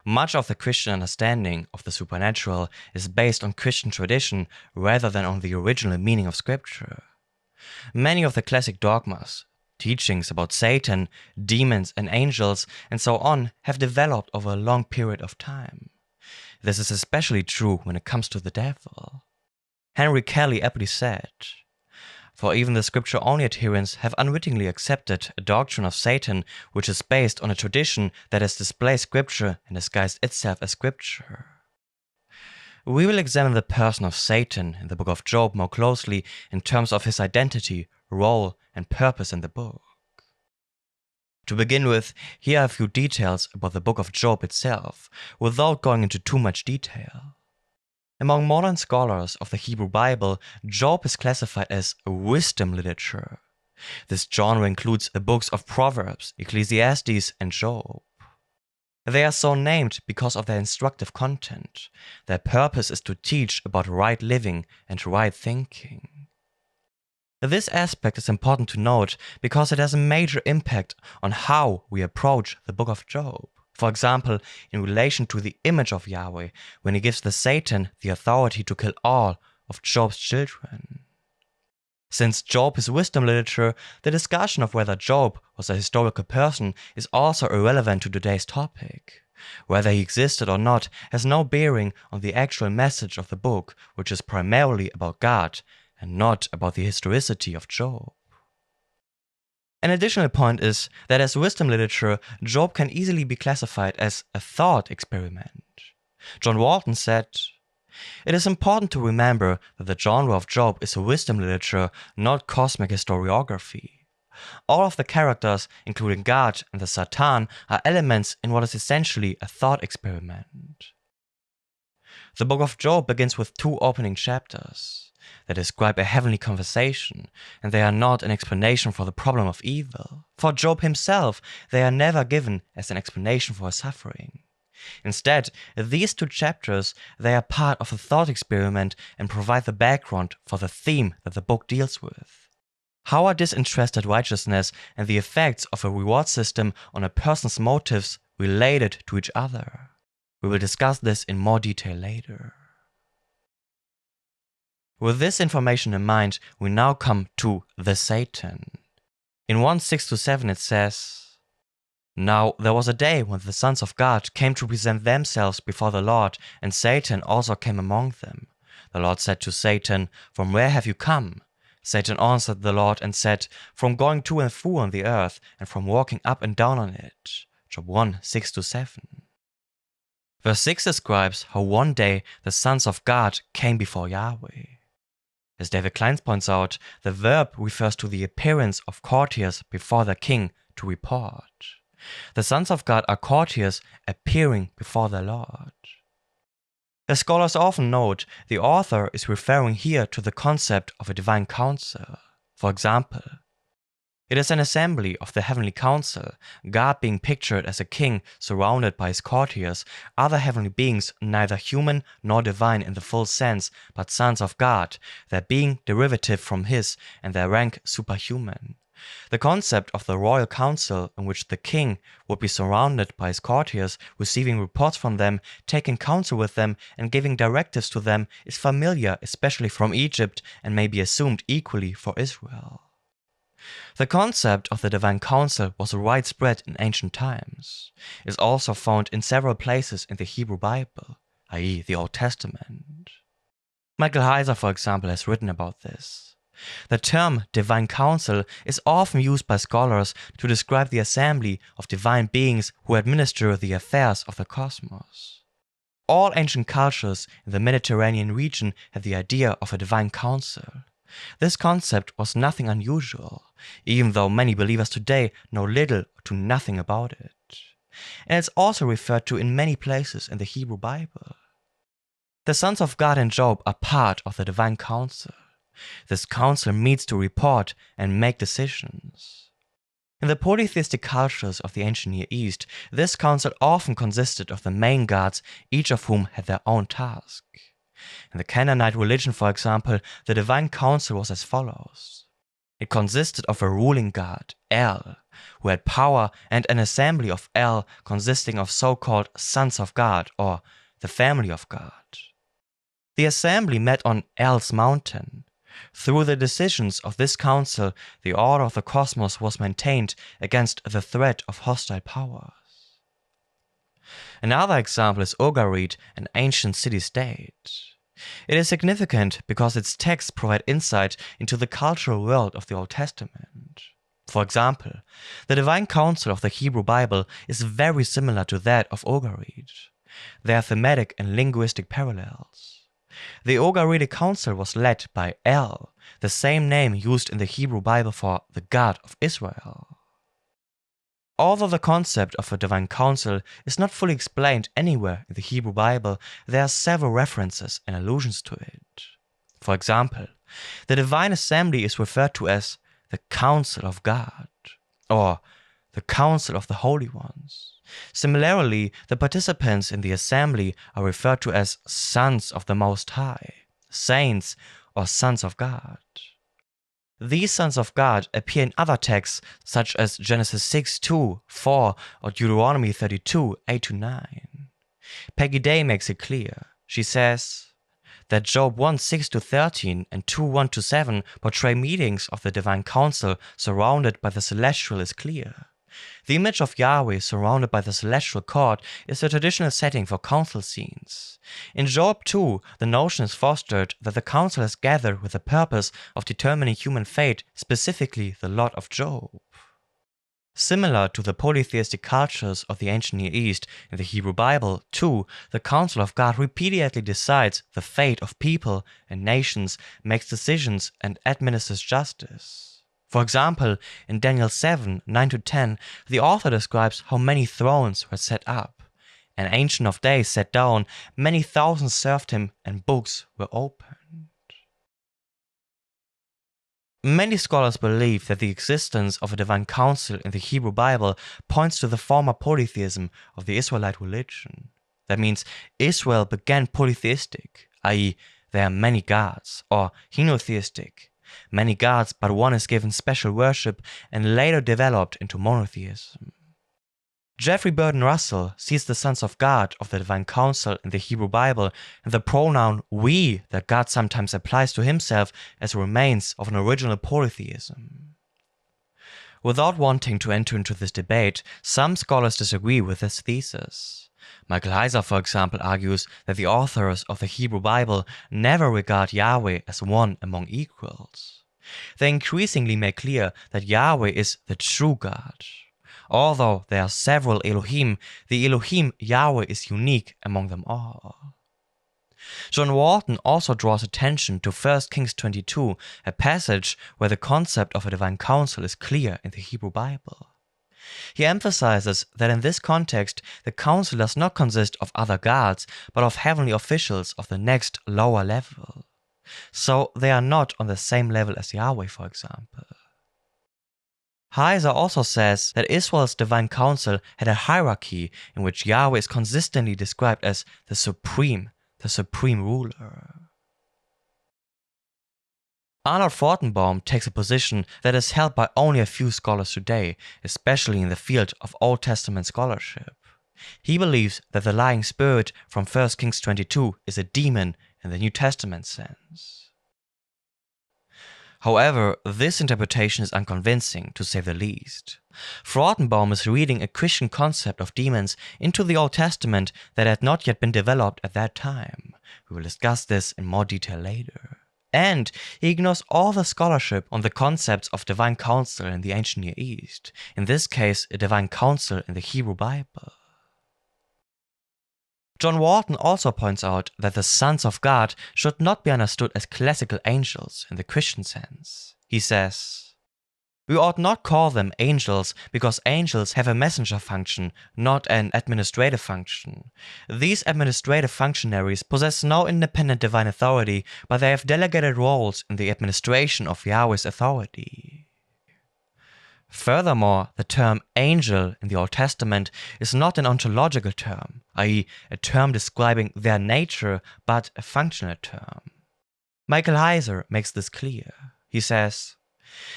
Much of the Christian understanding of the supernatural is based on Christian tradition rather than on the original meaning of Scripture. Many of the classic dogmas, teachings about Satan, demons and angels and so on have developed over a long period of time. This is especially true when it comes to the devil. Henry Kelly aptly said, "For even the Scripture-only adherents have unwittingly accepted a doctrine of Satan which is based on a tradition that has displaced Scripture and disguised itself as Scripture." We will examine the person of Satan in the book of Job more closely in terms of his identity, role, and purpose in the book. To begin with, here are a few details about the book of Job itself, without going into too much detail. Among modern scholars of the Hebrew Bible, Job is classified as wisdom literature. This genre includes the books of Proverbs, Ecclesiastes, and Job. They are so named because of their instructive content. Their purpose is to teach about right living and right thinking. This aspect is important to note because it has a major impact on how we approach the book of Job. For example, in relation to the image of Yahweh, when he gives the Satan the authority to kill all of Job's children. Since Job is wisdom literature, the discussion of whether Job was a historical person is also irrelevant to today's topic. Whether he existed or not has no bearing on the actual message of the book, which is primarily about God and not about the historicity of Job. An additional point is that as wisdom literature, Job can easily be classified as a thought experiment. John Walton said, "It is important to remember that the genre of Job is a wisdom literature, not cosmic historiography. All of the characters, including God and the sātān, are elements in what is essentially a thought experiment." The book of Job begins with 2 opening chapters. They describe a heavenly conversation, and they are not an explanation for the problem of evil. For Job himself, they are never given as an explanation for his suffering. Instead, these 2 chapters, they are part of a thought experiment and provide the background for the theme that the book deals with. How are disinterested righteousness and the effects of a reward system on a person's motives related to each other? We will discuss this in more detail later. With this information in mind, we now come to the Satan. In 1:6-7 it says, "Now there was a day when the sons of God came to present themselves before the Lord, and Satan also came among them. The Lord said to Satan, 'From where have you come?' Satan answered the Lord and said, 'From going to and fro on the earth, and from walking up and down on it.'" Job 1:6-7. Verse 6 describes how one day the sons of God came before Yahweh. As David Kleins points out, the verb refers to the appearance of courtiers before the king to report. The sons of God are courtiers appearing before the Lord. As scholars often note, the author is referring here to the concept of a divine council. For example, it is an assembly of the heavenly council, God being pictured as a king surrounded by his courtiers, other heavenly beings neither human nor divine in the full sense, but sons of God, their being derivative from his and their rank superhuman. The concept of the royal council in which the king would be surrounded by his courtiers, receiving reports from them, taking counsel with them, and giving directives to them is familiar especially from Egypt and may be assumed equally for Israel. The concept of the divine council was widespread in ancient times. It is also found in several places in the Hebrew Bible, i.e. the Old Testament. Michael Heiser, for example, has written about this. The term divine council is often used by scholars to describe the assembly of divine beings who administer the affairs of the cosmos. All ancient cultures in the Mediterranean region had the idea of a divine council. This concept was nothing unusual, even though many believers today know little to nothing about it. And it's also referred to in many places in the Hebrew Bible. The sons of God in Job are part of the divine council. This council meets to report and make decisions. In the polytheistic cultures of the ancient Near East, this council often consisted of the main gods, each of whom had their own task. In the Canaanite religion, for example, the divine council was as follows. It consisted of a ruling god, El, who had power, and an assembly of El consisting of so-called sons of God, or the family of God. The assembly met on El's mountain. Through the decisions of this council, the order of the cosmos was maintained against the threat of hostile powers. Another example is Ugarit, an ancient city-state. It is significant because its texts provide insight into the cultural world of the Old Testament. For example, the Divine Council of the Hebrew Bible is very similar to that of Ugarit. There are thematic and linguistic parallels. The Ugaritic Council was led by El, the same name used in the Hebrew Bible for the God of Israel. Although the concept of a divine council is not fully explained anywhere in the Hebrew Bible, there are several references and allusions to it. For example, the divine assembly is referred to as the Council of God, or the Council of the Holy Ones. Similarly, the participants in the assembly are referred to as sons of the Most High, saints, or sons of God. These sons of God appear in other texts such as Genesis 6, 2, 4, or Deuteronomy 32, 8-9. Peggy Day makes it clear. She says that Job 1, 6-13 and 2, 1-7 portray meetings of the divine council surrounded by the celestial is clear. The image of Yahweh surrounded by the celestial court is the traditional setting for council scenes. In Job 2, the notion is fostered that the council has gathered with the purpose of determining human fate, specifically the lot of Job. Similar to the polytheistic cultures of the ancient Near East, in the Hebrew Bible, too, the Council of God repeatedly decides the fate of people and nations, makes decisions, and administers justice. For example, in Daniel 7, 9-10, the author describes how many thrones were set up. An Ancient of Days sat down, many thousands served him, and books were opened. Many scholars believe that the existence of a divine council in the Hebrew Bible points to the former polytheism of the Israelite religion. That means Israel began polytheistic, i.e., there are many gods, or henotheistic, many gods but one is given special worship, and later developed into monotheism. Jeffrey Burton Russell sees the sons of God of the divine council in the Hebrew Bible and the pronoun we that God sometimes applies to himself as remains of an original polytheism. Without wanting to enter into this debate, some scholars disagree with this thesis. Michael Heiser, for example, argues that the authors of the Hebrew Bible never regard Yahweh as one among equals. They increasingly make clear that Yahweh is the true God. Although there are several Elohim, the Elohim Yahweh is unique among them all. John Walton also draws attention to 1 Kings 22, a passage where the concept of a divine council is clear in the Hebrew Bible. He emphasizes that in this context, the council does not consist of other gods, but of heavenly officials of the next lower level. So they are not on the same level as Yahweh, for example. Heiser also says that Israel's divine council had a hierarchy in which Yahweh is consistently described as the supreme ruler. Arnold Fortenbaum takes a position that is held by only a few scholars today, especially in the field of Old Testament scholarship. He believes that the lying spirit from 1 Kings 22 is a demon in the New Testament sense. However, this interpretation is unconvincing, to say the least. Fortenbaum is reading a Christian concept of demons into the Old Testament that had not yet been developed at that time. We will discuss this in more detail later. And he ignores all the scholarship on the concepts of divine council in the ancient Near East, in this case a divine council in the Hebrew Bible. John Walton also points out that the sons of God should not be understood as classical angels in the Christian sense. He says, "We ought not call them angels because angels have a messenger function, not an administrative function. These administrative functionaries possess no independent divine authority, but they have delegated roles in the administration of Yahweh's authority." Furthermore, the term angel in the Old Testament is not an ontological term, i.e., a term describing their nature, but a functional term. Michael Heiser makes this clear. He says,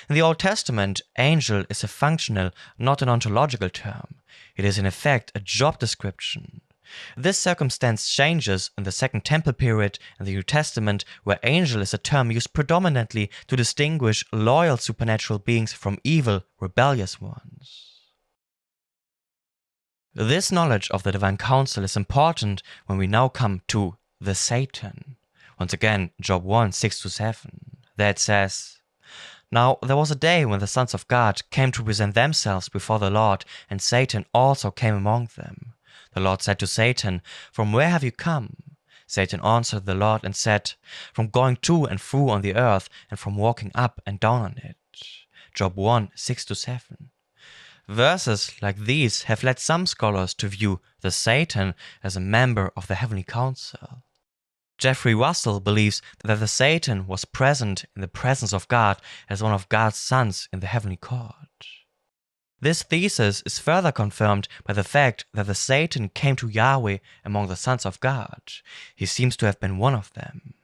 In the Old Testament, angel is a functional, not an ontological term. It is in effect a job description. This circumstance changes in the Second Temple period in the New Testament, where angel is a term used predominantly to distinguish loyal supernatural beings from evil, rebellious ones. This knowledge of the divine counsel is important when we now come to the Satan. Once again, Job 1, 6-7. There it says, "Now there was a day when the sons of God came to present themselves before the Lord, and Satan also came among them. The Lord said to Satan, 'From where have you come?' Satan answered the Lord and said, 'From going to and fro on the earth, and from walking up and down on it.'" Job 1, 6-7. Verses like these have led some scholars to view the Satan as a member of the heavenly council. Jeffrey Russell believes that the Satan was present in the presence of God as one of God's sons in the heavenly court. This thesis is further confirmed by the fact that the Satan came to Yahweh among the sons of God. He seems to have been one of them.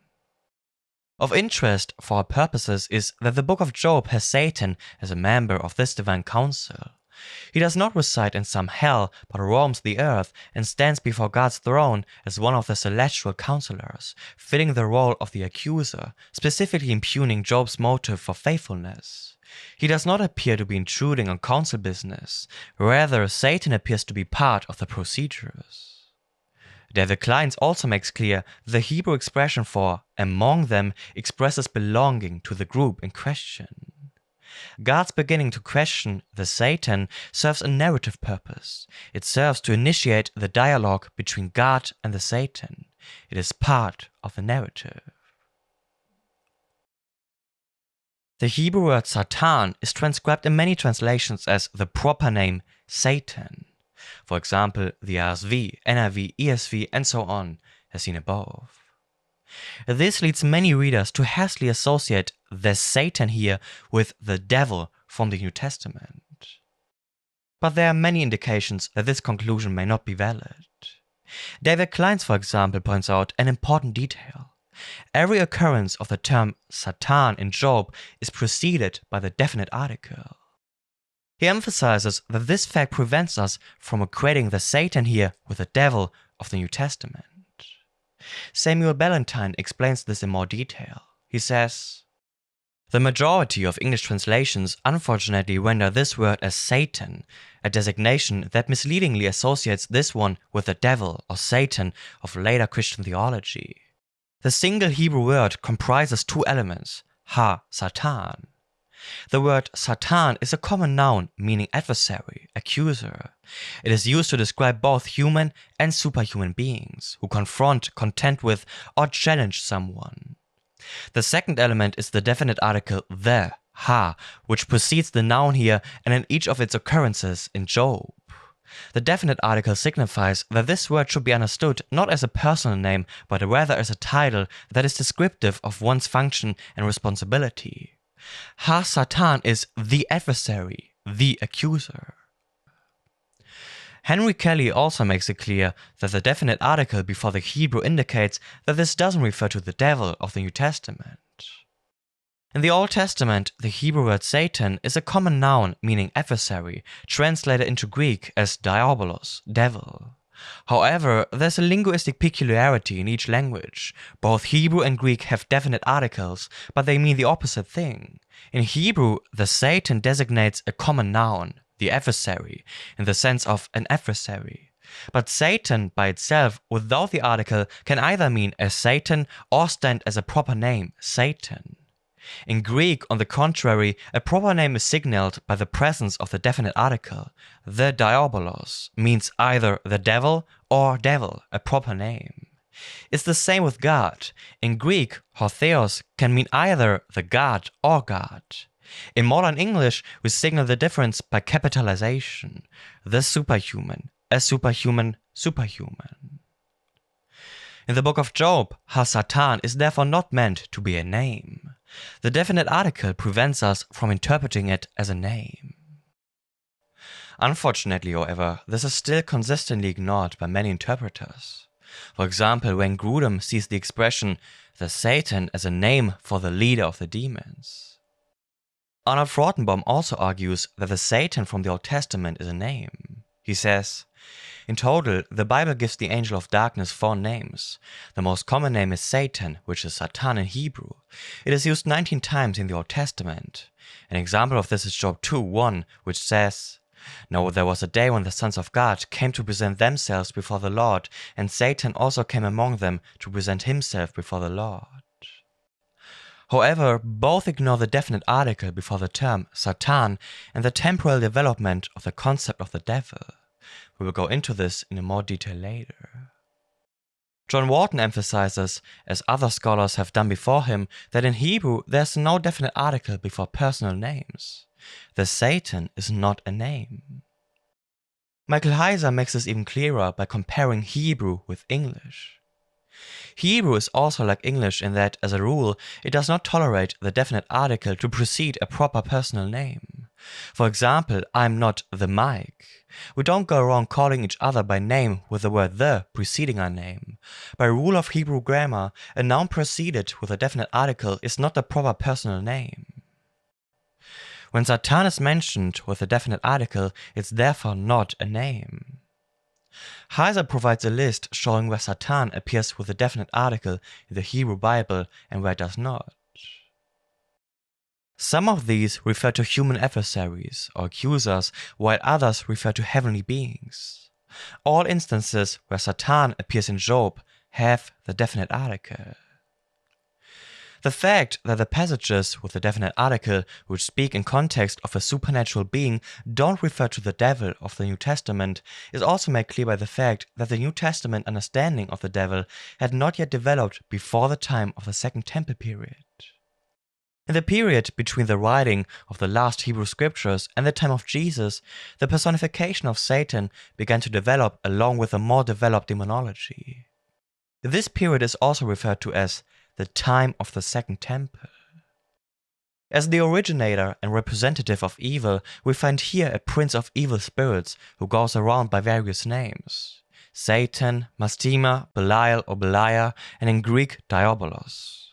Of interest for our purposes is that the book of Job has Satan as a member of this divine council. He does not reside in some hell, but roams the earth and stands before God's throne as one of the celestial counselors, filling the role of the accuser, specifically impugning Job's motive for faithfulness. He does not appear to be intruding on council business, rather Satan appears to be part of the procedures. David Kleins also makes clear that the Hebrew expression for "among them" expresses belonging to the group in question. God's beginning to question the Satan serves a narrative purpose. It serves to initiate the dialogue between God and the Satan. It is part of the narrative. The Hebrew word sātān is transcribed in many translations as the proper name Satan. For example, the RSV, NIV, ESV, and so on, as seen above. This leads many readers to hastily associate the Satan here with the devil from the New Testament. But there are many indications that this conclusion may not be valid. David Kleins, for example, points out an important detail. Every occurrence of the term Sātān in Job is preceded by the definite article. He emphasizes that this fact prevents us from equating the Satan here with the devil of the New Testament. Samuel Ballantyne explains this in more detail. He says, "The majority of English translations unfortunately render this word as Satan, a designation that misleadingly associates this one with the devil or Satan of later Christian theology. The single Hebrew word comprises two elements, sātān. The word Sātān is a common noun meaning adversary, accuser. It is used to describe both human and superhuman beings who confront, contend with, or challenge someone. The second element is the definite article the, which precedes the noun here and in each of its occurrences in Job. The definite article signifies that this word should be understood not as a personal name, but rather as a title that is descriptive of one's function and responsibility. Sātān is the adversary, the accuser. Henry Kelly also makes it clear that the definite article before the Hebrew indicates that this doesn't refer to the devil of the New Testament. In the Old Testament, the Hebrew word Satan is a common noun meaning adversary, translated into Greek as diabolos, devil. However, there's a linguistic peculiarity in each language. Both Hebrew and Greek have definite articles, but they mean the opposite thing. In Hebrew, the Satan designates a common noun, the adversary, in the sense of an adversary. But Satan by itself, without the article, can either mean a Satan or stand as a proper name, Satan. In Greek, on the contrary, a proper name is signaled by the presence of the definite article. The diabolos means either the devil or devil, a proper name. It's the same with God. In Greek, theos can mean either the God or God. In modern English, we signal the difference by capitalization. The superhuman, a superhuman, superhuman. In the book of Job, Sātān is therefore not meant to be a name. The definite article prevents us from interpreting it as a name. Unfortunately, however, this is still consistently ignored by many interpreters. For example, Wayne Grudem sees the expression the Satan as a name for the leader of the demons. Arnold Rottenbaum also argues that the Satan from the Old Testament is a name. He says, in total, the Bible gives the angel of darkness 4 names. The most common name is Satan, which is sātān in Hebrew. It is used 19 times in the Old Testament. An example of this is Job 2:1, which says, "Now there was a day when the sons of God came to present themselves before the Lord, and Satan also came among them to present himself before the Lord." However, both ignore the definite article before the term sātān and the temporal development of the concept of the devil. We will go into this in more detail later. John Walton emphasizes, as other scholars have done before him, that in Hebrew there's no definite article before personal names. The Satan is not a name. Michael Heiser makes this even clearer by comparing Hebrew with English. Hebrew is also like English in that, as a rule, it does not tolerate the definite article to precede a proper personal name. For example, I'm not the Mike. We don't go around calling each other by name with the word the preceding our name. By rule of Hebrew grammar, a noun preceded with a definite article is not the proper personal name. When Sātān is mentioned with a definite article, it's therefore not a name. Heiser provides a list showing where Sātān appears with a definite article in the Hebrew Bible and where it does not. Some of these refer to human adversaries or accusers, while others refer to heavenly beings. All instances where Sātān appears in Job have the definite article. The fact that the passages with the definite article which speak in context of a supernatural being don't refer to the devil of the New Testament is also made clear by the fact that the New Testament understanding of the devil had not yet developed before the time of the Second Temple period. In the period between the writing of the last Hebrew scriptures and the time of Jesus, the personification of Satan began to develop along with a more developed demonology. This period is also referred to as the time of the Second Temple. As the originator and representative of evil, we find here a prince of evil spirits who goes around by various names: Satan, Mastema, Belial or Beliar, and in Greek Diabolos.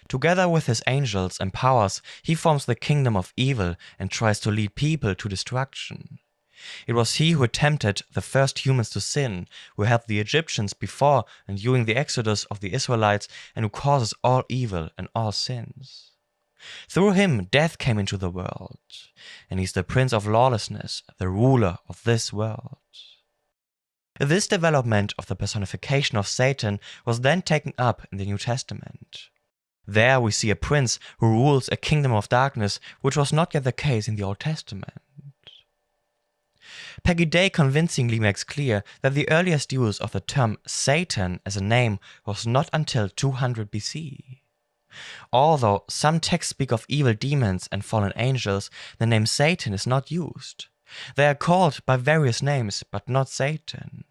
Together with his angels and powers, he forms the kingdom of evil and tries to lead people to destruction. It was he who tempted the first humans to sin, who helped the Egyptians before and during the exodus of the Israelites, and who causes all evil and all sins. Through him, death came into the world, and he's the prince of lawlessness, the ruler of this world. This development of the personification of Satan was then taken up in the New Testament. There we see a prince who rules a kingdom of darkness, which was not yet the case in the Old Testament. Peggy Day convincingly makes clear that the earliest use of the term Satan as a name was not until 200 BC. Although some texts speak of evil demons and fallen angels, the name Satan is not used. They are called by various names, but not Satan.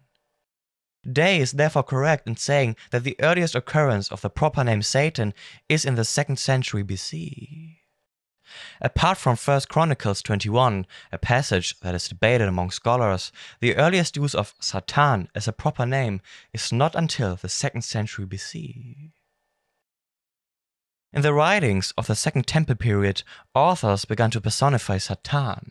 Day is therefore correct in saying that the earliest occurrence of the proper name Satan is in the 2nd century BC. Apart from 1 Chronicles 21, a passage that is debated among scholars, the earliest use of Sātān as a proper name is not until the 2nd century BC. In the writings of the Second Temple period, authors began to personify Sātān,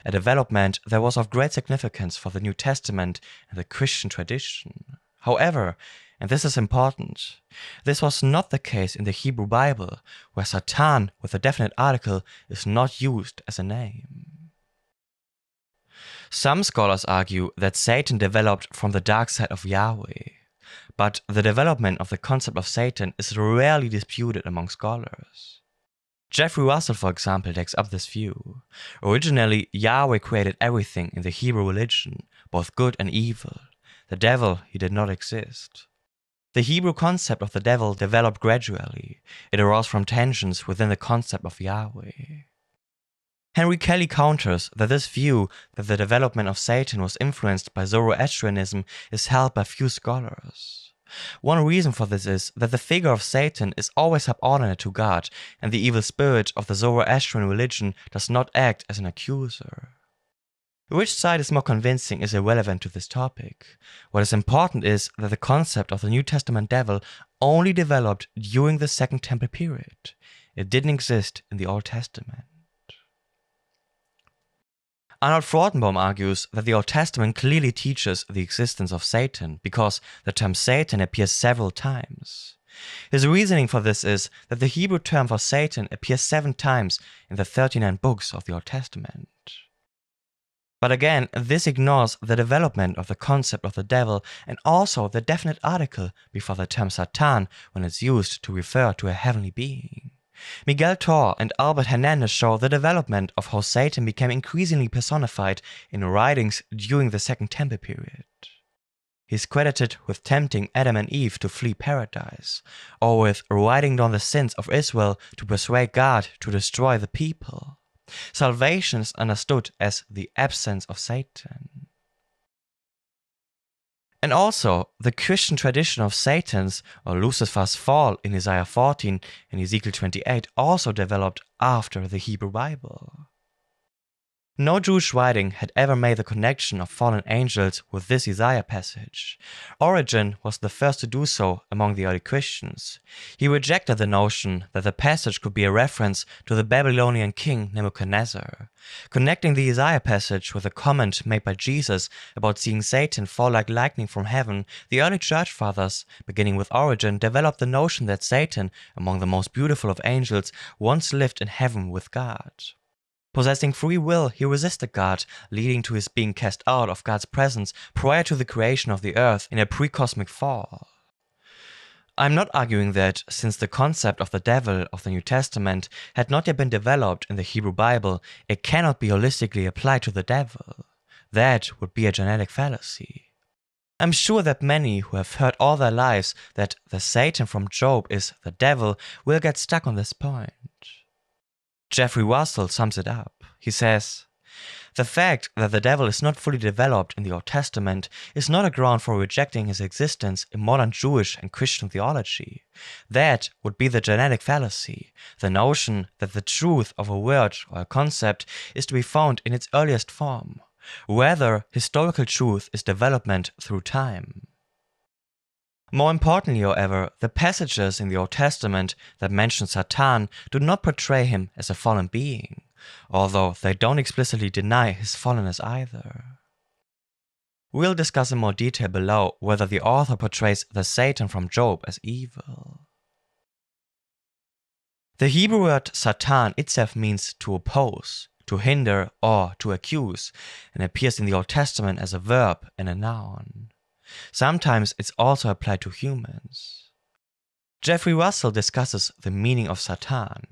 a development that was of great significance for the New Testament and the Christian tradition. However, and this is important, this was not the case in the Hebrew Bible, where Sātān with a definite article is not used as a name. Some scholars argue that Satan developed from the dark side of Yahweh, but the development of the concept of Satan is rarely disputed among scholars. Jeffrey Russell, for example, takes up this view. Originally, Yahweh created everything in the Hebrew religion, both good and evil. The devil, he did not exist. The Hebrew concept of the devil developed gradually. It arose from tensions within the concept of Yahweh. Henry Kelly counters that this view that the development of Satan was influenced by Zoroastrianism is held by few scholars. One reason for this is that the figure of Satan is always subordinate to God, and the evil spirit of the Zoroastrian religion does not act as an accuser. Which side is more convincing is irrelevant to this topic. What is important is that the concept of the New Testament devil only developed during the Second Temple period. It didn't exist in the Old Testament. Arnold Freudenbaum argues that the Old Testament clearly teaches the existence of Satan because the term Satan appears several times. His reasoning for this is that the Hebrew term for Satan appears 7 times in the 39 books of the Old Testament. But again, this ignores the development of the concept of the devil and also the definite article before the term Satan when it's used to refer to a heavenly being. Miguel Tor and Albert Hernandez show the development of how Satan became increasingly personified in writings during the Second Temple period. He is credited with tempting Adam and Eve to flee paradise, or with writing down the sins of Israel to persuade God to destroy the people. Salvation is understood as the absence of Satan. And also, the Christian tradition of Satan's or Lucifer's fall in Isaiah 14 and Ezekiel 28 also developed after the Hebrew Bible. No Jewish writing had ever made the connection of fallen angels with this Isaiah passage. Origen was the first to do so among the early Christians. He rejected the notion that the passage could be a reference to the Babylonian king Nebuchadnezzar. Connecting the Isaiah passage with a comment made by Jesus about seeing Satan fall like lightning from heaven, the early church fathers, beginning with Origen, developed the notion that Satan, among the most beautiful of angels, once lived in heaven with God. Possessing free will, he resisted God, leading to his being cast out of God's presence prior to the creation of the earth in a pre-cosmic fall. I'm not arguing that, since the concept of the devil of the New Testament had not yet been developed in the Hebrew Bible, it cannot be holistically applied to the devil. That would be a genetic fallacy. I'm sure that many who have heard all their lives that the Satan from Job is the devil will get stuck on this point. Jeffrey Russell sums it up. He says, "The fact that the devil is not fully developed in the Old Testament is not a ground for rejecting his existence in modern Jewish and Christian theology. That would be the genetic fallacy, the notion that the truth of a word or a concept is to be found in its earliest form. Rather, historical truth is development through time." More importantly, however, the passages in the Old Testament that mention Sātān do not portray him as a fallen being, although they don't explicitly deny his fallenness either. We'll discuss in more detail below whether the author portrays the Satan from Job as evil. The Hebrew word Sātān itself means to oppose, to hinder, or to accuse, and appears in the Old Testament as a verb and a noun. Sometimes it's also applied to humans. Jeffrey Russell discusses the meaning of Sātān.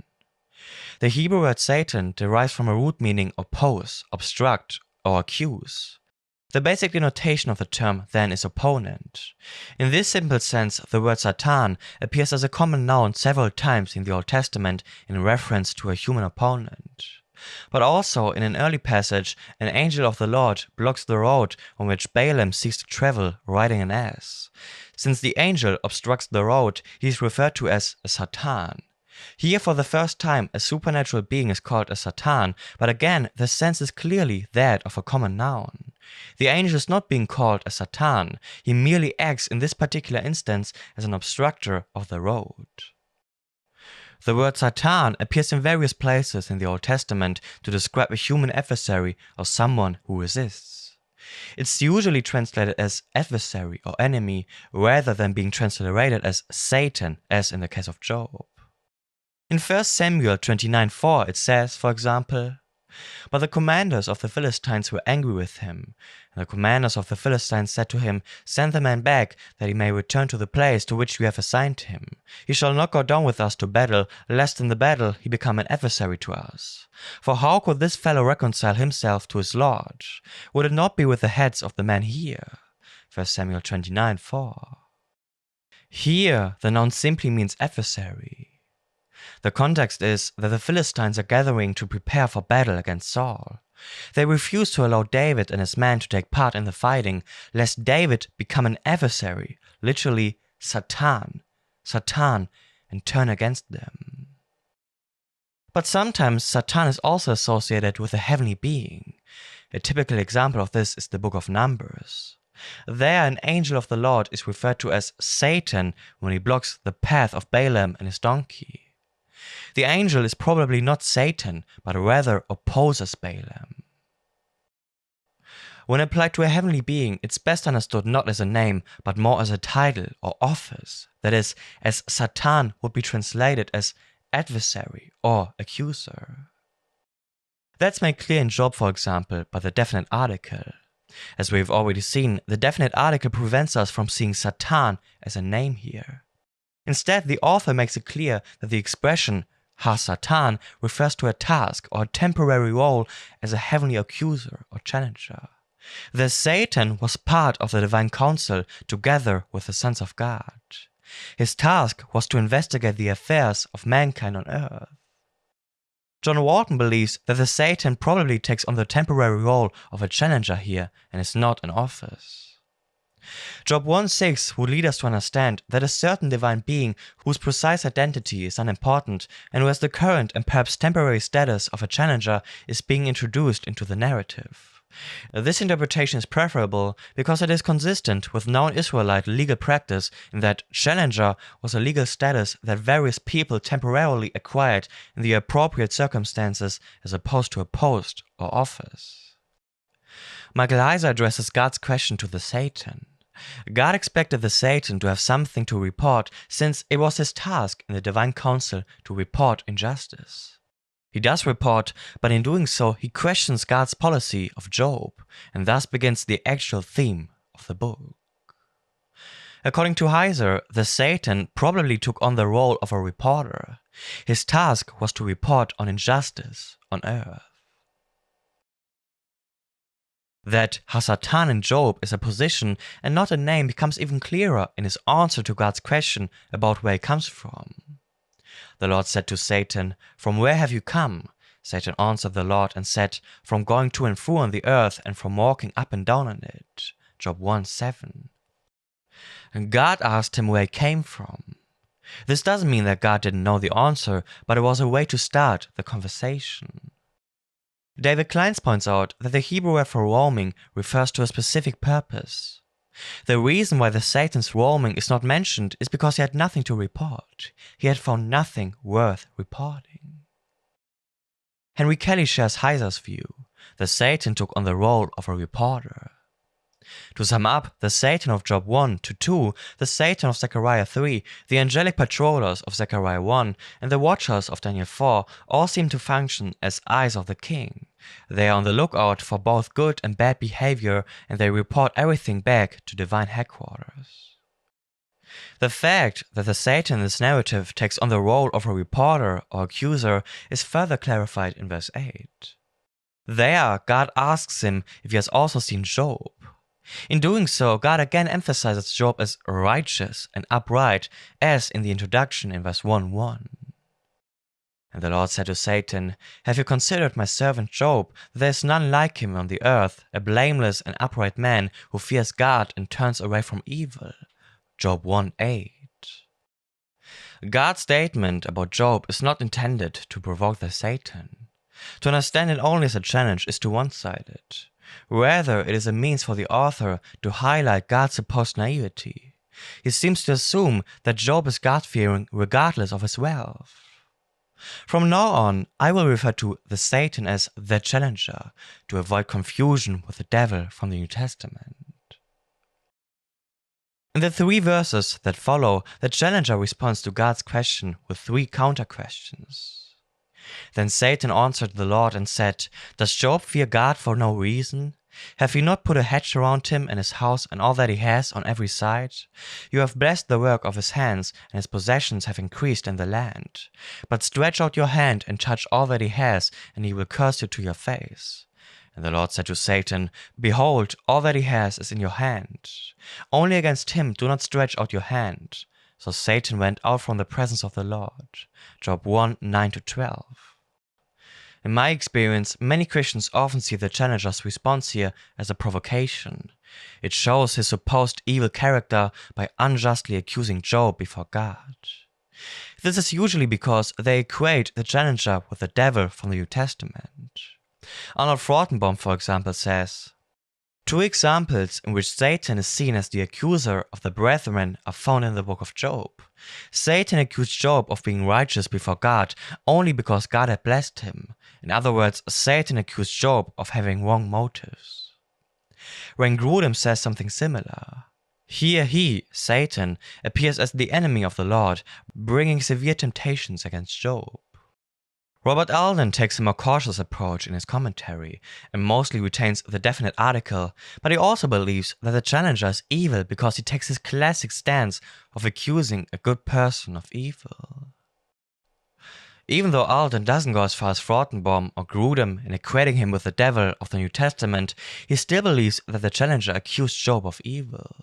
The Hebrew word Satan derives from a root meaning oppose, obstruct, or accuse. The basic denotation of the term then is opponent. In this simple sense, the word Sātān appears as a common noun several times in the Old Testament in reference to a human opponent. But also, in an early passage, an angel of the Lord blocks the road on which Balaam seeks to travel riding an ass. Since the angel obstructs the road, he is referred to as a Sātān. Here, for the first time, a supernatural being is called a Sātān, but again, the sense is clearly that of a common noun. The angel is not being called a Sātān, he merely acts in this particular instance as an obstructor of the road. The word Sātān appears in various places in the Old Testament to describe a human adversary or someone who resists. It's usually translated as adversary or enemy rather than being transliterated as Satan, as in the case of Job. In 1 Samuel 29:4 it says, for example, "But the commanders of the Philistines were angry with him. And the commanders of the Philistines said to him, 'Send the man back, that he may return to the place to which we have assigned him. He shall not go down with us to battle, lest in the battle he become an adversary to us. For how could this fellow reconcile himself to his Lord? Would it not be with the heads of the men here?'" 1 Samuel 29:4. Here, the noun simply means adversary. The context is that the Philistines are gathering to prepare for battle against Saul. They refuse to allow David and his men to take part in the fighting, lest David become an adversary, literally Sātān, and turn against them. But sometimes Sātān is also associated with a heavenly being. A typical example of this is the book of Numbers. There, an angel of the Lord is referred to as Satan when he blocks the path of Balaam and his donkey. The angel is probably not Satan, but rather opposes Balaam. When applied to a heavenly being, it's best understood not as a name, but more as a title or office. That is, as sātān would be translated as adversary or accuser. That's made clear in Job, for example, by the definite article. As we've already seen, the definite article prevents us from seeing sātān as a name here. Instead, the author makes it clear that the expression sātān refers to a task or a temporary role as a heavenly accuser or challenger. The Satan was part of the divine council together with the sons of God. His task was to investigate the affairs of mankind on earth. John Walton believes that the Satan probably takes on the temporary role of a challenger here and is not an office. Job 1:6 would lead us to understand that a certain divine being whose precise identity is unimportant and who has the current and perhaps temporary status of a challenger is being introduced into the narrative. This interpretation is preferable because it is consistent with known Israelite legal practice in that challenger was a legal status that various people temporarily acquired in the appropriate circumstances as opposed to a post or office. Michael Heiser addresses God's question to the Satan. God expected the Satan to have something to report since it was his task in the divine council to report injustice. He does report, but in doing so he questions God's policy of Job and thus begins the actual theme of the book. According to Heiser, the Satan probably took on the role of a reporter. His task was to report on injustice on earth. That sātān in Job is a position and not a name becomes even clearer in his answer to God's question about where he comes from. The Lord said to Satan, "From where have you come?" Satan answered the Lord and said, "From going to and fro on the earth and from walking up and down on it." Job 1:7. And God asked him where he came from. This doesn't mean that God didn't know the answer, but it was a way to start the conversation. David Kleins points out that the Hebrew word for roaming refers to a specific purpose. The reason why the Satan's roaming is not mentioned is because he had nothing to report. He had found nothing worth reporting. Henry Kelly shares Heiser's view. The Satan took on the role of a reporter. To sum up, the Satan of Job 1-2, the Satan of Zechariah 3, the angelic patrollers of Zechariah 1, and the watchers of Daniel 4 all seem to function as eyes of the king. They are on the lookout for both good and bad behavior, and they report everything back to divine headquarters. The fact that the Satan in this narrative takes on the role of a reporter or accuser is further clarified in verse 8. There, God asks him if he has also seen Job. In doing so, God again emphasizes Job as righteous and upright, as in the introduction in verse 1:1. And the Lord said to Satan, "Have you considered my servant Job? There is none like him on the earth, a blameless and upright man who fears God and turns away from evil." Job 1:8. God's statement about Job is not intended to provoke the Satan. To understand it only as a challenge is too one-sided. Rather, it is a means for the author to highlight God's supposed naivety. He seems to assume that Job is God-fearing regardless of his wealth. From now on, I will refer to the Satan as the challenger to avoid confusion with the devil from the New Testament. In the 3 verses that follow, the challenger responds to God's question with 3 counter-questions. Then Satan answered the Lord and said, "Does Job fear God for no reason? Have you not put a hedge around him and his house and all that he has on every side? You have blessed the work of his hands, and his possessions have increased in the land. But stretch out your hand and touch all that he has, and he will curse you to your face." And the Lord said to Satan, "Behold, all that he has is in your hand. Only against him do not stretch out your hand." So Satan went out from the presence of the Lord. Job 1:9-12. In my experience, many Christians often see the challenger's response here as a provocation. It shows his supposed evil character by unjustly accusing Job before God. This is usually because they equate the challenger with the devil from the New Testament. Arnold Frautenbaum, for example, says, 2 examples in which Satan is seen as the accuser of the brethren are found in the book of Job. Satan accused Job of being righteous before God only because God had blessed him. In other words, Satan accused Job of having wrong motives. When Grudem says something similar. Here he, Satan, appears as the enemy of the Lord, bringing severe temptations against Job. Robert Alden takes a more cautious approach in his commentary, and mostly retains the definite article, but he also believes that the challenger is evil because he takes his classic stance of accusing a good person of evil. Even though Alden doesn't go as far as Rottenbaum or Grudem in equating him with the devil of the New Testament, he still believes that the challenger accused Job of evil.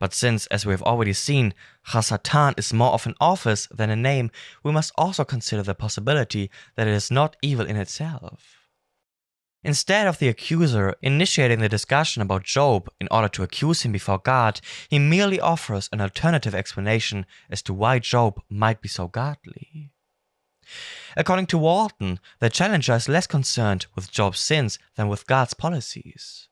But since, as we have already seen, sātān is more of an office than a name, we must also consider the possibility that it is not evil in itself. Instead of the accuser initiating the discussion about Job in order to accuse him before God, he merely offers an alternative explanation as to why Job might be so godly. According to Walton, the challenger is less concerned with Job's sins than with God's policies.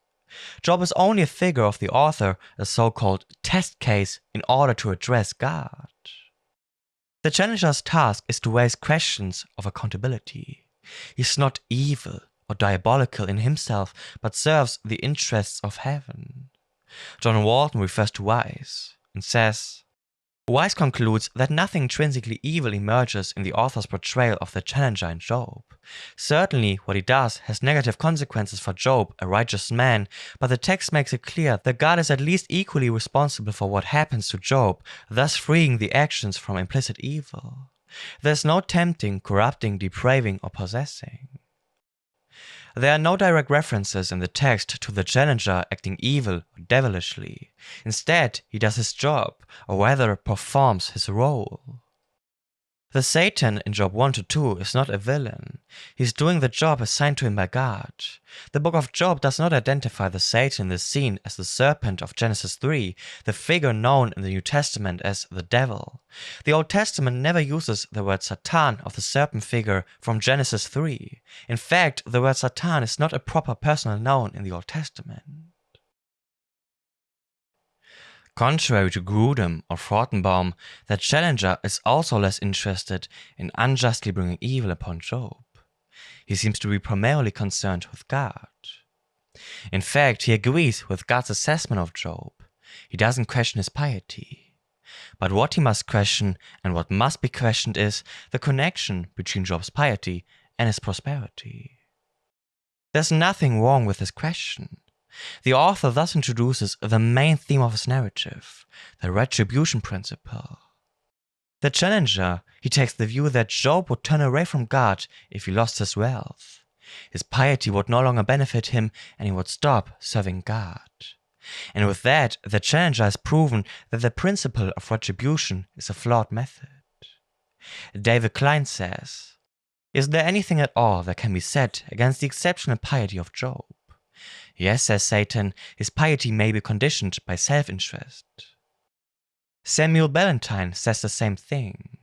Job is only a figure of the author, a so-called test case in order to address God. The challenger's task is to raise questions of accountability. He is not evil or diabolical in himself, but serves the interests of heaven. John Walton refers to Wise and says, Wise concludes that nothing intrinsically evil emerges in the author's portrayal of the challenger in Job. Certainly, what he does has negative consequences for Job, a righteous man, but the text makes it clear that God is at least equally responsible for what happens to Job, thus freeing the actions from implicit evil. There is no tempting, corrupting, depraving, or possessing. There are no direct references in the text to the challenger acting evil or devilishly. Instead, he does his job, or rather performs his role. The Satan in Job 1-2 is not a villain. He is doing the job assigned to him by God. The book of Job does not identify the Satan in this scene as the serpent of Genesis 3, the figure known in the New Testament as the devil. The Old Testament never uses the word sātān of the serpent figure from Genesis 3. In fact, the word sātān is not a proper personal noun in the Old Testament. Contrary to Grudem or Rottenbaum, the challenger is also less interested in unjustly bringing evil upon Job. He seems to be primarily concerned with God. In fact, he agrees with God's assessment of Job. He doesn't question his piety. But what he must question and what must be questioned is the connection between Job's piety and his prosperity. There's nothing wrong with this question. The author thus introduces the main theme of his narrative, the retribution principle. The challenger, he takes the view that Job would turn away from God if he lost his wealth. His piety would no longer benefit him and he would stop serving God. And with that, the challenger has proven that the principle of retribution is a flawed method. David Klein says, "Is there anything at all that can be said against the exceptional piety of Job? Yes, says Satan, his piety may be conditioned by self-interest." Samuel Ballantyne says the same thing.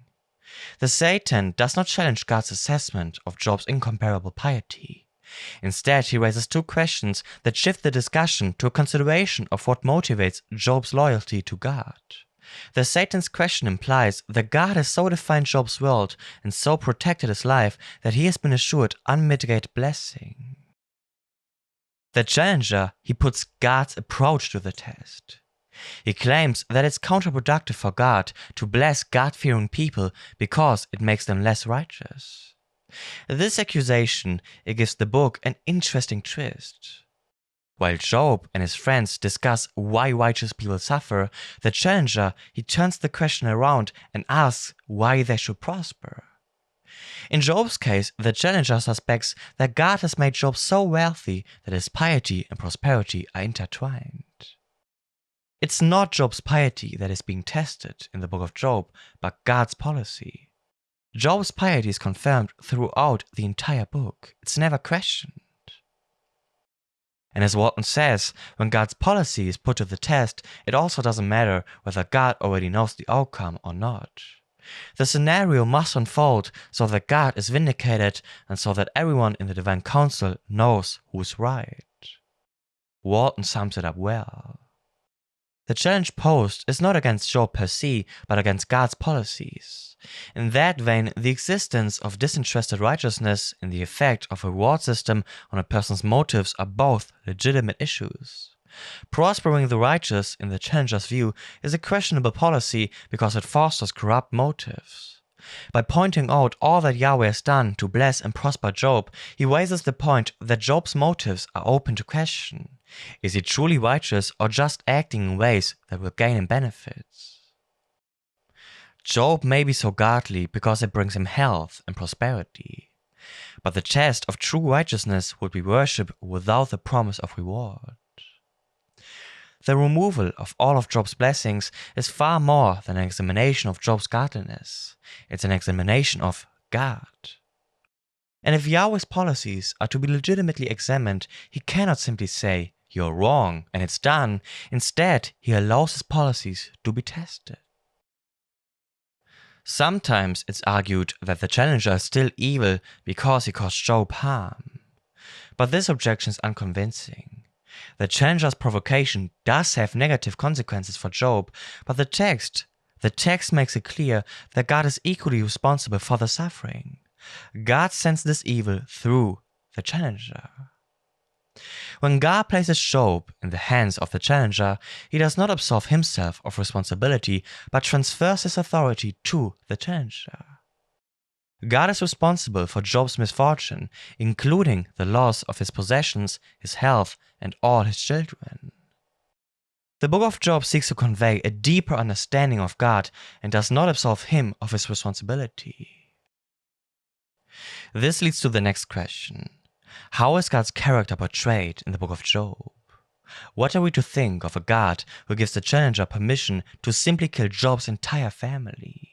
The Satan does not challenge God's assessment of Job's incomparable piety. Instead, he raises two questions that shift the discussion to a consideration of what motivates Job's loyalty to God. The Satan's question implies that God has so defined Job's world and so protected his life that he has been assured unmitigated blessing. The challenger, he puts God's approach to the test. He claims that it's counterproductive for God to bless God-fearing people because it makes them less righteous. This accusation, it gives the book an interesting twist. While Job and his friends discuss why righteous people suffer, the challenger, he turns the question around and asks why they should prosper. In Job's case, the challenger suspects that God has made Job so wealthy that his piety and prosperity are intertwined. It's not Job's piety that is being tested in the book of Job, but God's policy. Job's piety is confirmed throughout the entire book. It's never questioned. And as Walton says, when God's policy is put to the test, it also doesn't matter whether God already knows the outcome or not. The scenario must unfold so that God is vindicated and so that everyone in the divine council knows who's right. Walton sums it up well. The challenge posed is not against Job per se, but against God's policies. In that vein, the existence of disinterested righteousness and the effect of a reward system on a person's motives are both legitimate issues. Prospering the righteous, in the challenger's view, is a questionable policy because it fosters corrupt motives. By pointing out all that Yahweh has done to bless and prosper Job, he raises the point that Job's motives are open to question. Is he truly righteous or just acting in ways that will gain him benefits? Job may be so godly because it brings him health and prosperity. But the test of true righteousness would be worship without the promise of reward. The removal of all of Job's blessings is far more than an examination of Job's godliness. It's an examination of God. And if Yahweh's policies are to be legitimately examined, he cannot simply say, "You're wrong," and it's done. Instead, he allows his policies to be tested. Sometimes it's argued that the challenger is still evil because he caused Job harm. But this objection is unconvincing. The challenger's provocation does have negative consequences for Job, but the text makes it clear that God is equally responsible for the suffering. God sends this evil through the challenger. When God places Job in the hands of the challenger, he does not absolve himself of responsibility, but transfers his authority to the challenger. God is responsible for Job's misfortune, including the loss of his possessions, his health, and all his children. The book of Job seeks to convey a deeper understanding of God and does not absolve him of his responsibility. This leads to the next question. How is God's character portrayed in the book of Job? What are we to think of a God who gives the challenger permission to simply kill Job's entire family?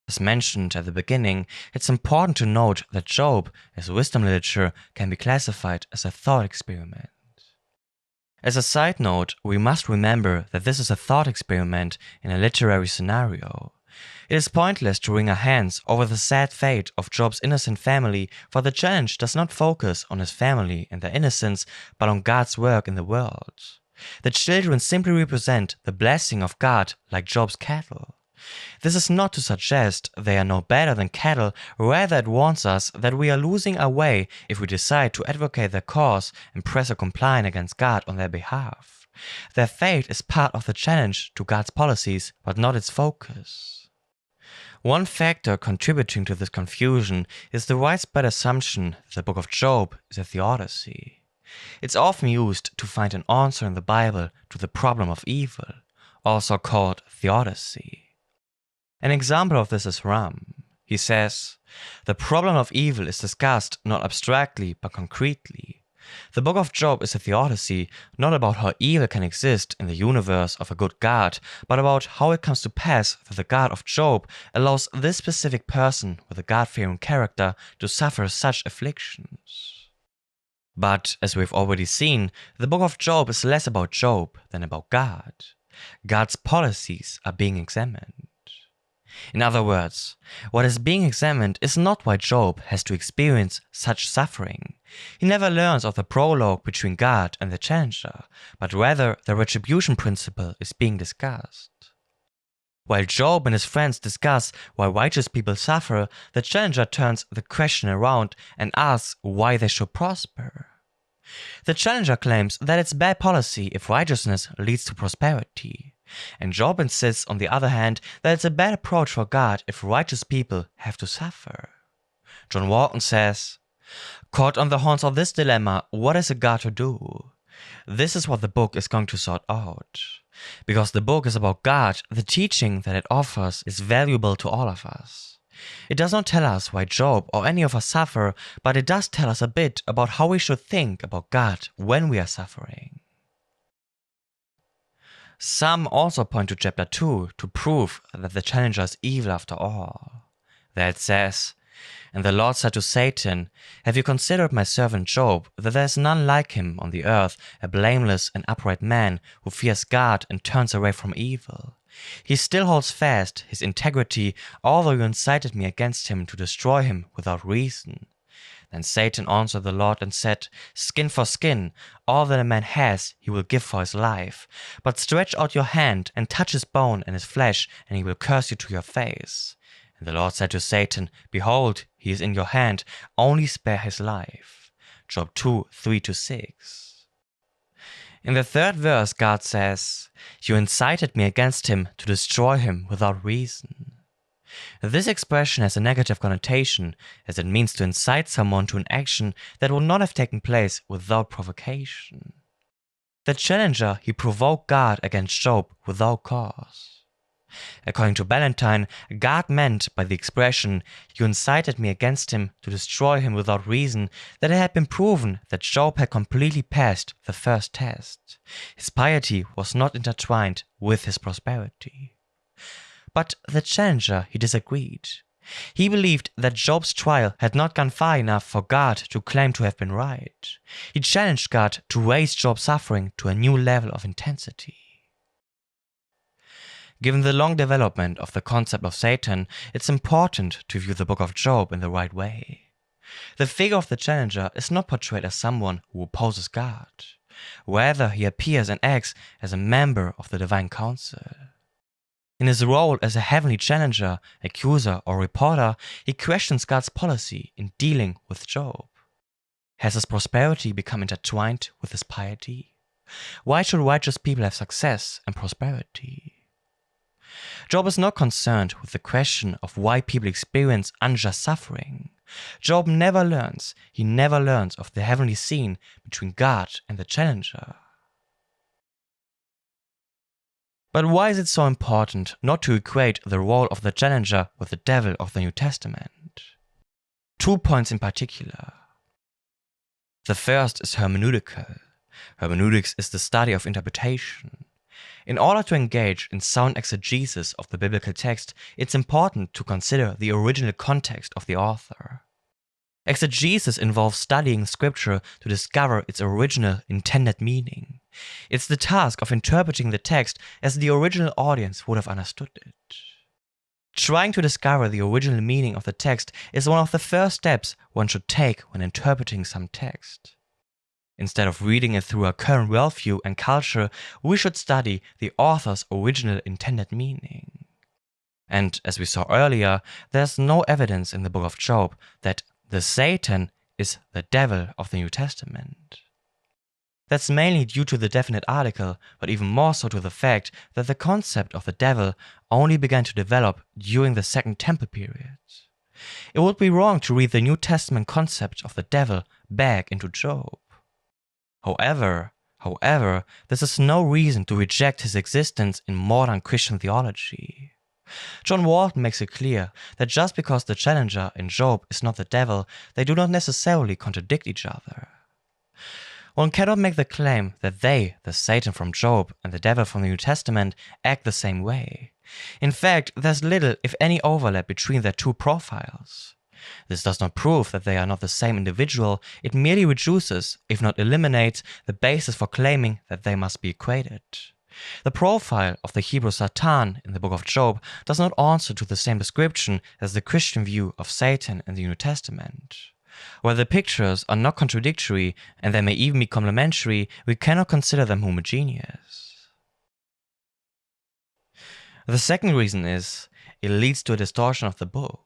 As mentioned at the beginning, it's important to note that Job, as wisdom literature, can be classified as a thought experiment. As a side note, we must remember that this is a thought experiment in a literary scenario. It is pointless to wring our hands over the sad fate of Job's innocent family, for the challenge does not focus on his family and their innocence, but on God's work in the world. The children simply represent the blessing of God like Job's cattle. This is not to suggest they are no better than cattle, rather it warns us that we are losing our way if we decide to advocate their cause and press a complaint against God on their behalf. Their fate is part of the challenge to God's policies, but not its focus. One factor contributing to this confusion is the widespread assumption that the book of Job is a theodicy. It's often used to find an answer in the Bible to the problem of evil, also called theodicy. An example of this is Ram. He says, "The problem of evil is discussed not abstractly but concretely." The book of Job is a theodicy, not about how evil can exist in the universe of a good God, but about how it comes to pass that the God of Job allows this specific person with a God-fearing character to suffer such afflictions. But, as we've already seen, the book of Job is less about Job than about God. God's policies are being examined. In other words, what is being examined is not why Job has to experience such suffering. He never learns of the prologue between God and the challenger, but rather the retribution principle is being discussed. While Job and his friends discuss why righteous people suffer, the challenger turns the question around and asks why they should prosper. The challenger claims that it's bad policy if righteousness leads to prosperity. And Job insists, on the other hand, that it's a bad approach for God if righteous people have to suffer. John Walton says, "Caught on the horns of this dilemma, what is a God to do? This is what the book is going to sort out. Because the book is about God, the teaching that it offers is valuable to all of us. It does not tell us why Job or any of us suffer, but it does tell us a bit about how we should think about God when we are suffering." Some also point to chapter 2 to prove that the challenger is evil after all. There it says, "And the Lord said to Satan, Have you considered my servant Job, that there is none like him on the earth, a blameless and upright man who fears God and turns away from evil? He still holds fast his integrity, although you incited me against him to destroy him without reason. And Satan answered the Lord and said, "Skin for skin, all that a man has he will give for his life. But stretch out your hand and touch his bone and his flesh, and he will curse you to your face." And the Lord said to Satan, "Behold, he is in your hand, only spare his life." Job 2, 3-6. In the third verse, God says, "You incited me against him to destroy him without reason." This expression has a negative connotation, as it means to incite someone to an action that would not have taken place without provocation. The challenger, he provoked God against Job without cause. According to Ballantyne, God meant by the expression, "You incited me against him to destroy him without reason," that it had been proven that Job had completely passed the first test. His piety was not intertwined with his prosperity. But the challenger, he disagreed. He believed that Job's trial had not gone far enough for God to claim to have been right. He challenged God to raise Job's suffering to a new level of intensity. Given the long development of the concept of Satan, it's important to view the book of Job in the right way. The figure of the challenger is not portrayed as someone who opposes God. Rather, he appears and acts as a member of the divine council. In his role as a heavenly challenger, accuser, or reporter, he questions God's policy in dealing with Job. Has his prosperity become intertwined with his piety? Why should righteous people have success and prosperity? Job is not concerned with the question of why people experience unjust suffering. Job never learns of the heavenly scene between God and the challenger. But why is it so important not to equate the role of the challenger with the devil of the New Testament? 2 points in particular. The first is hermeneutical. Hermeneutics is the study of interpretation. In order to engage in sound exegesis of the biblical text, it's important to consider the original context of the author. Exegesis involves studying scripture to discover its original intended meaning. It's the task of interpreting the text as the original audience would have understood it. Trying to discover the original meaning of the text is one of the first steps one should take when interpreting some text. Instead of reading it through our current worldview and culture, we should study the author's original intended meaning. And as we saw earlier, there's no evidence in the book of Job that the Satan is the devil of the New Testament. That's mainly due to the definite article, but even more so to the fact that the concept of the devil only began to develop during the Second Temple period. It would be wrong to read the New Testament concept of the devil back into Job. However, this is no reason to reject his existence in modern Christian theology. John Walton makes it clear that just because the challenger in Job is not the devil, they do not necessarily contradict each other. One cannot make the claim that they, the Satan from Job and the devil from the New Testament, act the same way. In fact, there's little, if any, overlap between their two profiles. This does not prove that they are not the same individual, it merely reduces, if not eliminates, the basis for claiming that they must be equated. The profile of the Hebrew sātān in the book of Job does not answer to the same description as the Christian view of Satan in the New Testament. While the pictures are not contradictory and they may even be complementary, we cannot consider them homogeneous. The second reason is, it leads to a distortion of the book.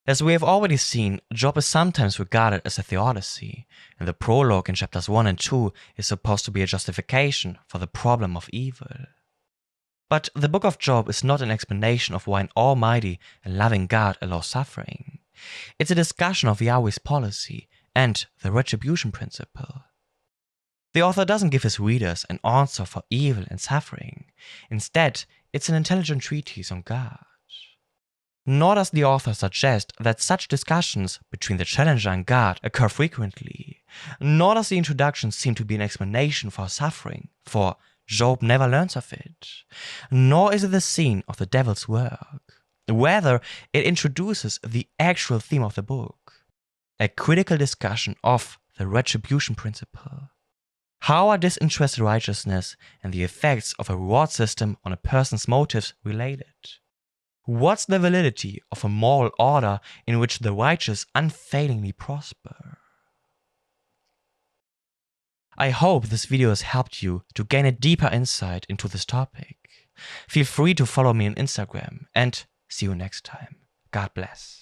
As we have already seen, Job is sometimes regarded as a theodicy, and the prologue in chapters 1 and 2 is supposed to be a justification for the problem of evil. But the book of Job is not an explanation of why an almighty and loving God allows suffering. It's a discussion of Yahweh's policy and the retribution principle. The author doesn't give his readers an answer for evil and suffering. Instead, it's an intelligent treatise on God. Nor does the author suggest that such discussions between the challenger and God occur frequently. Nor does the introduction seem to be an explanation for suffering, for Job never learns of it. Nor is it the scene of the devil's work. Rather, it introduces the actual theme of the book, a critical discussion of the retribution principle. How are disinterested righteousness and the effects of a reward system on a person's motives related? What's the validity of a moral order in which the righteous unfailingly prosper? I hope this video has helped you to gain a deeper insight into this topic. Feel free to follow me on Instagram and see you next time. God bless.